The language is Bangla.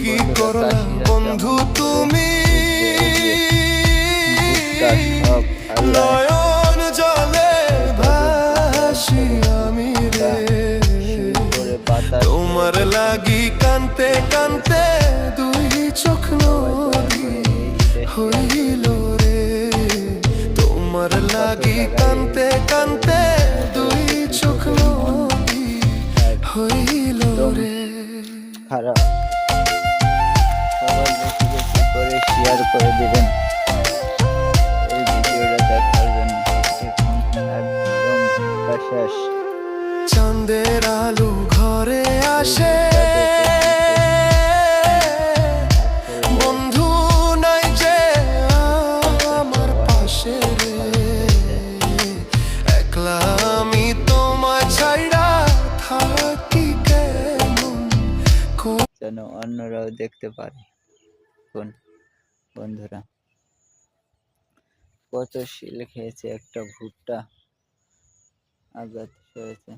কি করলা বন্ধু তুমি, নয়ন জলে ভাসি আমি রে, তোমার লাগি কানতে কানতে দুই চোখ নদী হইল রে, তোমার লাগি কানতে কানতে দুই চোখ নদী হইল রে। খারাপ, সবাই বেশি বেশি করে শেয়ার করে দিবেন এই ভিডিওটা দেখার জন্য। একদম শেষ। চাঁদের আলো ঘরে আসে, বন্ধু নাই যে আমার পাশে রে, একলা আমি তোমায় ছাইড়া থাকি কেমন, যেন অন্যরাও দেখতে পারে। কোন বন্ধুরা কত শিল খেয়েছে একটা ভুট্টা, আঘাত হয়েছে।